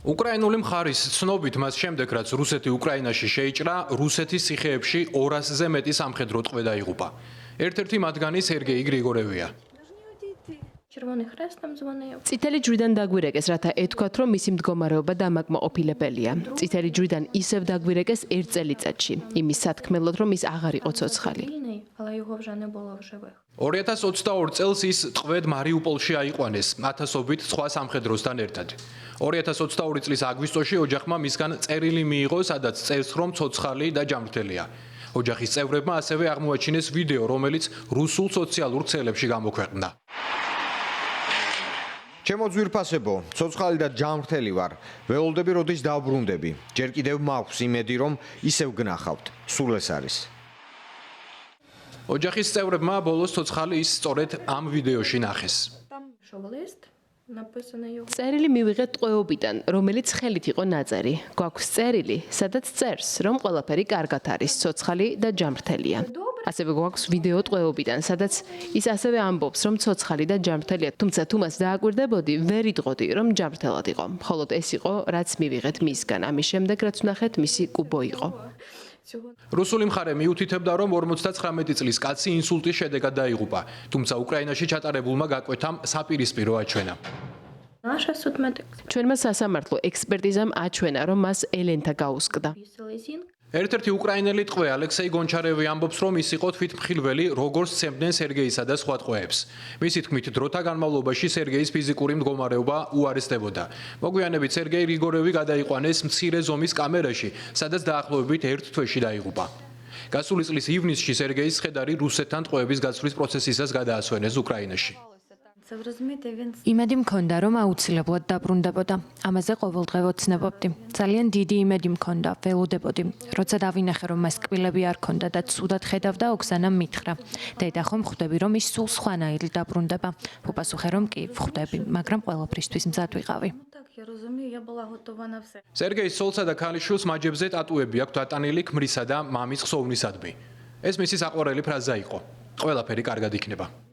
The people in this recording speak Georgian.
უკრაინული მხარის ცნობით მას შემდეგ რაც რუსეთი უკრაინაში შეიჭრა, რუსეთის ციხეებში 200-ზე მეტი სამხედრო ტყვე დაიღუპა. ერთ-ერთი მათგანი სერგეი გრიგორევია. წითელი ჯვრიდან დაგვირეკეს, რათა ეთქვათ, რომ მისი მდგომარეობა დამაკმაყოფილებელია. წითელი ჯვრიდან ისევ დაგვირეკეს 1 წელიწადში, იმის სათქმელოდ, რომ ის აღარ იყო ცოცხალი. 2022 წელს ის ტყვედ მარიუპოლში აიყვანეს, ათასობით სხვა სამხედროსთან ერთად. 2022 წლის აგვისტოში ოჯახმა მისგან წერილი მიიღო, სადაც წერს, რომ ცოცხალი და ჯანმრთელია. ოჯახის წევრებმა ასევე აღმოაჩინეს ვიდეო, რომელიც რუსულ სოციალურ ქსელებში გამოქვეყნდა. ჩემო ძვირფასებო, ცოცხალი და ჯანმრთელი ვარ. ველოდები, როდის დავბრუნდები. ჯერ კიდევ მაქვს იმედი, რომ ისევ გნახავთ. სულ ეს არის. ოჯახის წევრებმა ბოლოს ცოცხალი ის სწორედ ამ ვიდეოში ნახეს. წერილი მივიღეთ ტყვეობიდან, რომელიც ხელით იყო ნაწერი. გვაქვს წერილი, სადაც წერს, რომ ყველაფერი კარგად არის, ცოცხალი და ჯანმრთელია. ასევე გვაქვს ვიდეო ტყვეობიდან, სადაც ის ასევე ამბობს, რომ ცოცხალი და ჯანმრთელია, თუმცა თუ მას დააკვირდებოდი, ვერ იტყოდი, რომ ჯანმრთელად იყო. მხოლოდ ეს იყო, რაც მივიღეთ მისგან. ამის შემდეგ, რაც ვნახეთ, მისი კუბო იყო. რუსული მხარე მიუთითებდა, რომ 59 წლის კაცი ინსულტის შედეგად დაიღუპა, თუმცა უკრაინაში ჩატარებულმა გაკვეთამ საპირისპირო აჩვენა. ჩვენმა სასამართლო ექსპერტიზამ აჩვენა, რომ მას ელენთა გაუსკდა. ერთ-ერთი უკრაინელი ტყვე ალექსეი გონჩარევი ამბობს, რომ ის იყო თვითმხილველი, როგორც სცემდნენ სერგეისა და სხვა ტყვეებს. მისი თქმით, დროთა განმავლობაში სერგეის ფიზიკური მდგომარეობა უარესდებოდა. მოგვიანებით სერგეი გრიგორევი გადაიყვანეს მცირე ზომის კამერაში, სადაც დაახლოებით 1 თვეში დაიღუპა. გასული წლის ივნისში სერგეის ცხედარი რუსეთთან ტყვეების გაცვლის პროცესისას გადაასვენეს უკრაინაში. იმედი მქონდა, რომ აუცილებლად დაბრუნდებოდა. ამაზე ყოველდღე ვოცნებობდი. ძალიან დიდი იმედი მქონდა, ველოდებოდი. როცა დავინახე, რომ მას კბილები არ ქონდა და ცუდად ხედავდა, ოქსანამ მითხრა. დედა, ხომ ხვდები, რომ ის სულ სხვანაირი დაბრუნდება? ვუპასუხე, რომ კი, ვხვდები, მაგრამ ყველაფრისთვის მზად ვიყავი. სერგეის ცოლსა და ქალიშვილს მაჯებზე ტატუები აქვთ ატანილი ქმრისა და მამის ხსოვნისადმი. ეს მისი საყვარელი ფრაზა იყო. ყველაფერი კარგად იქნება.